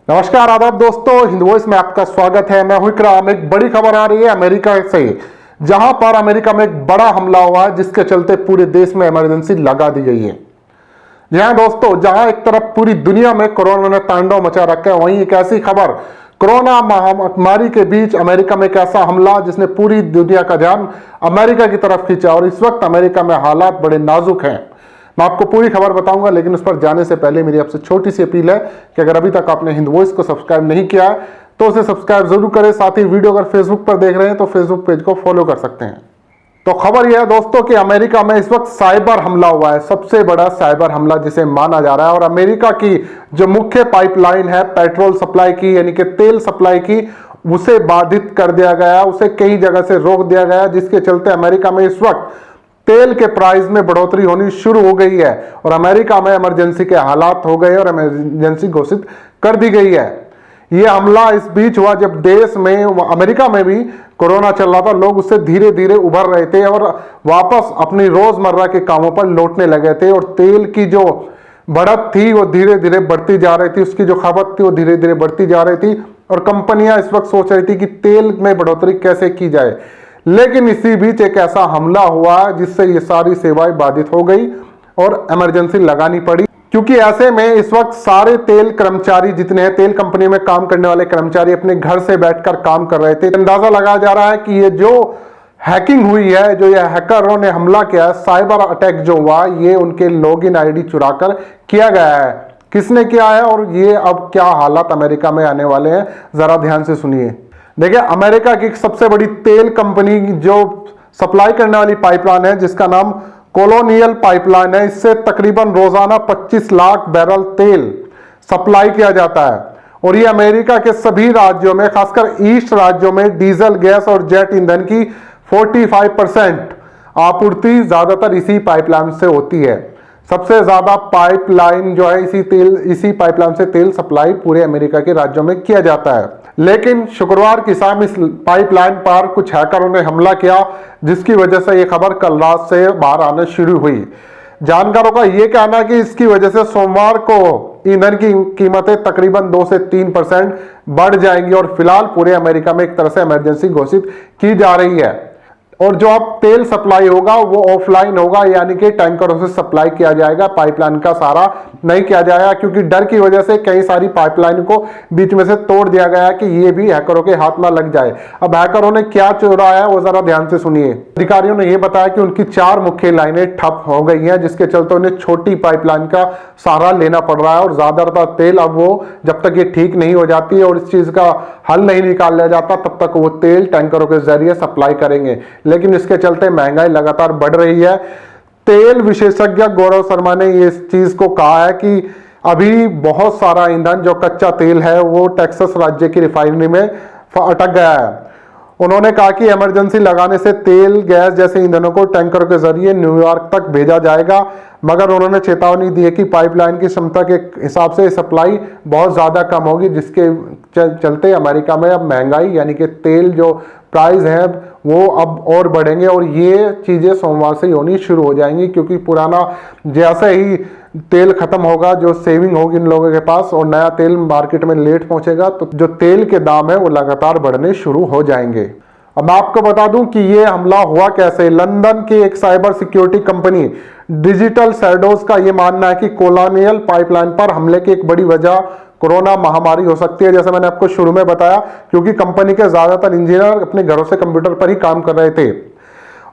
नमस्कार आदाब दोस्तों, हिंद वॉइस में आपका स्वागत है। मैं हूं इकराम। एक बड़ी खबर आ रही है अमेरिका से, जहां पर अमेरिका में एक बड़ा हमला हुआ है जिसके चलते पूरे देश में इमरजेंसी लगा दी गई है। जी हां दोस्तों, जहां एक तरफ पूरी दुनिया में कोरोना ने तांडव मचा रखा है, वहीं एक ऐसी खबर, कोरोना महामारी के बीच अमेरिका में एक ऐसा हमला जिसने पूरी दुनिया का ध्यान अमेरिका की तरफ खींचा और इस वक्त अमेरिका में हालात बड़े नाजुक हैं। मैं आपको पूरी खबर बताऊंगा, लेकिन उस पर जाने से पहले मेरी आपसे छोटी सी अपील है कि अगर अभी तक आपने हिंद वॉइस को सब्सक्राइब नहीं किया है तो उसे सब्सक्राइब जरूर करें। साथ ही वीडियो अगर फेसबुक पर देख रहे हैं तो फेसबुक पेज को फॉलो कर सकते हैं। तो खबर यह है दोस्तों कि अमेरिका में इस वक्त साइबर हमला हुआ है, सबसे बड़ा साइबर हमला जिसे माना जा रहा है। और अमेरिका की जो मुख्य पाइपलाइन है पेट्रोल सप्लाई की, यानी कि तेल सप्लाई की, उसे बाधित कर दिया गया, उसे कई जगह से रोक दिया गया, जिसके चलते अमेरिका में इस वक्त तेल के प्राइस में बढ़ोतरी होनी शुरू हो गई है और अमेरिका में इमरजेंसी के हालात हो गए और इमरजेंसी घोषित कर दी गई है। यह हमला इस बीच हुआ जब देश में, अमेरिका में भी कोरोना चल रहा था, लोग उससे धीरे धीरे उभर रहे थे और वापस अपनी रोजमर्रा के कामों पर लौटने लगे थे। और तेल की जो बढ़त थी वो धीरे धीरे बढ़ती जा रही थी, उसकी जो खपत थी वो धीरे धीरे बढ़ती जा रही थी और कंपनियां इस वक्त सोच रही थी कि तेल में बढ़ोतरी कैसे की जाए। लेकिन इसी बीच एक ऐसा हमला हुआ जिससे ये सारी सेवाएं बाधित हो गई और इमरजेंसी लगानी पड़ी, क्योंकि ऐसे में इस वक्त सारे तेल कर्मचारी जितने हैं, तेल कंपनी में काम करने वाले कर्मचारी अपने घर से बैठकर काम कर रहे थे। अंदाजा लगाया जा रहा है कि ये जो हैकिंग हुई है, जो ये हैकरों ने हमला किया, साइबर अटैक जो हुआ, ये उनके लॉगिन आईडी चुराकर किया गया है। किसने किया है और ये अब क्या हालात अमेरिका में आने वाले हैं, जरा ध्यान से सुनिए। देखिए, अमेरिका की सबसे बड़ी तेल कंपनी जो सप्लाई करने वाली पाइपलाइन है जिसका नाम कोलोनियल पाइपलाइन है, इससे तकरीबन रोजाना 25 लाख बैरल तेल सप्लाई किया जाता है। और ये अमेरिका के सभी राज्यों में, खासकर ईस्ट राज्यों में डीजल, गैस और जेट ईंधन की 45% आपूर्ति ज्यादातर इसी पाइपलाइन से होती है। सबसे ज्यादा पाइपलाइन जो है इसी पाइपलाइन से तेल सप्लाई पूरे अमेरिका के राज्यों में किया जाता है। लेकिन शुक्रवार की शाम इस पाइपलाइन पर कुछ हैकरों ने हमला किया, जिसकी वजह से यह खबर कल रात से बाहर आना शुरू हुई। जानकारों का यह कहना है कि इसकी वजह से सोमवार को ईंधन की कीमतें तकरीबन 2 से 3% बढ़ जाएंगी और फिलहाल पूरे अमेरिका में एक तरह से इमरजेंसी घोषित की जा रही है। और जो अब तेल सप्लाई होगा वो ऑफलाइन होगा, यानी कि टैंकरों से सप्लाई किया जाएगा, पाइपलाइन का सारा नहीं किया जाएगा, क्योंकि डर की वजह से कई सारी पाइपलाइन को बीच में से तोड़ दिया गया कि ये भी हैकरों के हाथ ना लग जाए। अब हैकरों ने क्या चुराया है वो जरा ध्यान से सुनिए। अधिकारियों ने यह बताया कि उनकी 4 मुख्य लाइनें ठप हो गई हैं, जिसके चलते उन्हें छोटी पाइपलाइन का सहारा लेना पड़ रहा है और ज्यादातर तेल अब वो जब तक ये ठीक नहीं हो जाती है और इस चीज का हल नहीं निकाल लिया जाता तब तक वो तेल टैंकरों के जरिए सप्लाई करेंगे। लेकिन इसके चलते महंगाई लगातार बढ़ रही है। तेल विशेषज्ञ गौरव शर्मा ने इस चीज को कहा है कि अभी बहुत सारा ईंधन जो कच्चा तेल है वो टेक्सास राज्य की रिफाइनरी में अटक गया है। उन्होंने कहा कि इमरजेंसी लगाने से तेल, गैस जैसे ईंधनों को टैंकरों के जरिए न्यूयॉर्क तक भेजा जाएगा, मगर उन्होंने चेतावनी दी है कि पाइपलाइन की क्षमता के हिसाब से सप्लाई बहुत ज़्यादा कम होगी, जिसके चलते अमेरिका में अब महंगाई, यानी कि तेल जो प्राइस है वो अब और बढ़ेंगे और ये चीज़ें सोमवार से होनी शुरू हो जाएंगी, क्योंकि पुराना जैसे ही तेल खत्म होगा, जो सेविंग होगी इन लोगों के पास और नया तेल मार्केट में लेट पहुंचेगा, तो जो तेल के दाम है वो लगातार बढ़ने शुरू हो जाएंगे। अब मैं आपको बता दूं कि ये हमला हुआ कैसे। लंदन की एक cyber security company digital shadows का ये मानना है कि कोलोनियल पाइपलाइन पर हमले की एक बड़ी वजह कोरोना महामारी हो सकती है, जैसे मैंने आपको शुरू में बताया, क्योंकि कंपनी के ज्यादातर इंजीनियर अपने घरों से कंप्यूटर पर ही काम कर रहे थे।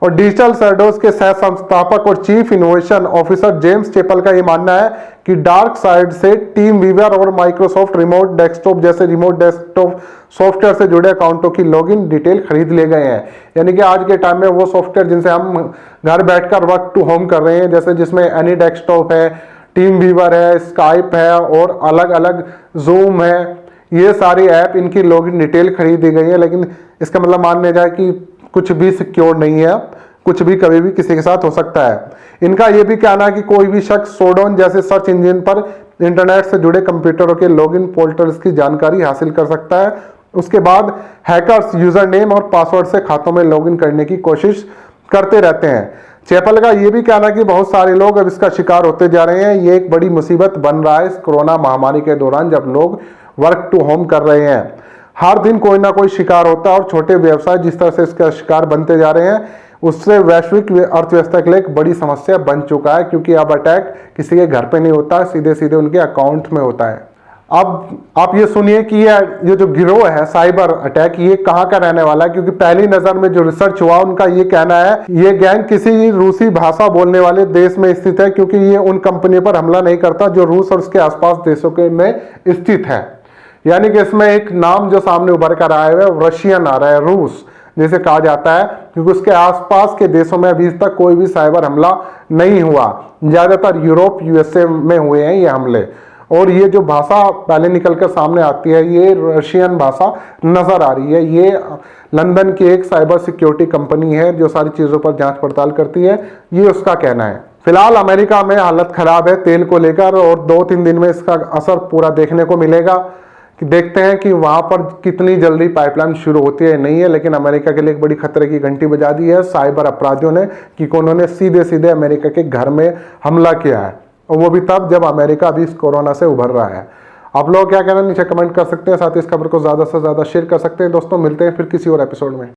और डिजिटल शैडोज के सह संस्थापक और chief innovation officer James chapel का यह मानना है कि डार्क साइड से टीम वीवर और माइक्रोसॉफ्ट रिमोट डेस्कटॉप जैसे रिमोट डेस्कटॉप सॉफ्टवेयर से जुड़े अकाउंटों की लॉगिन डिटेल खरीद लिए गए हैं। यानी कि आज के टाइम में वो सॉफ्टवेयर जिनसे हम घर बैठकर वर्क टू होम कर रहे हैं, जैसे जिसमें एनी डेस्कटॉप है, टीम वीवर है, स्काइप है और अलग अलग जूम है, ये सारी ऐप, इनकी लॉगिन डिटेल खरीदी गई है। लेकिन इसका मतलब मानने जाए कि कुछ भी सिक्योर नहीं है, कुछ भी कभी भी किसी के साथ हो सकता है। इनका यह भी कहना है कि कोई भी शख्स सोडोन जैसे सर्च इंजन पर इंटरनेट से जुड़े कंप्यूटरों के लॉगिन पोर्टल्स की जानकारी हासिल कर सकता है। उसके बाद हैकर्स यूजर नेम और पासवर्ड से खातों में लॉगिन करने की कोशिश करते रहते हैं। चैपल का यह भी कहना है कि बहुत सारे लोग अब इसका शिकार होते जा रहे हैं। ये एक बड़ी मुसीबत बन रहा है इस कोरोना महामारी के दौरान, जब लोग वर्क टू होम कर रहे हैं। हर दिन कोई ना कोई शिकार होता है और छोटे व्यवसाय जिस तरह से इसका शिकार बनते जा रहे हैं उससे वैश्विक अर्थव्यवस्था के लिए एक बड़ी समस्या बन चुका है, क्योंकि अब अटैक किसी के घर पे नहीं होता, सीधे सीधे उनके अकाउंट में होता है। अब आप ये सुनिए कि ये जो गिरोह है साइबर अटैक, ये कहाँ का रहने वाला है, क्योंकि पहली नजर में जो रिसर्च हुआ उनका ये कहना है ये गैंग किसी रूसी भाषा बोलने वाले देश में स्थित है, क्योंकि ये उन कंपनियों पर हमला नहीं करता जो रूस और उसके आसपास देशों के में स्थित है। यानी कि इसमें एक नाम जो सामने उभर कर आया है रशियन आ रहा है, रूस जैसे कहा जाता है, क्योंकि उसके आसपास के देशों में अभी तक कोई भी साइबर हमला नहीं हुआ। ज्यादातर यूरोप यूएसए में हुए हैं ये हमले, और ये जो भाषा पहले निकलकर सामने आती है ये रशियन भाषा नजर आ रही है। ये लंदन की एक साइबर सिक्योरिटी कंपनी है जो सारी चीजों पर जांच पड़ताल करती है, ये उसका कहना है। फिलहाल अमेरिका में हालत खराब है तेल को लेकर, और 2-3 दिन में इसका असर पूरा देखने को मिलेगा। कि देखते हैं कि वहां पर कितनी जल्दी पाइपलाइन शुरू होती है नहीं है, लेकिन अमेरिका के लिए एक बड़ी खतरे की घंटी बजा दी है साइबर अपराधियों ने, कि उन्होंने सीधे सीधे अमेरिका के घर में हमला किया है, और वो भी तब जब अमेरिका अभी इस कोरोना से उभर रहा है। आप लोग क्या कहना नीचे कमेंट कर सकते हैं, साथ ही इस खबर को ज़्यादा से ज़्यादा शेयर कर सकते हैं। दोस्तों मिलते हैं फिर किसी और एपिसोड में।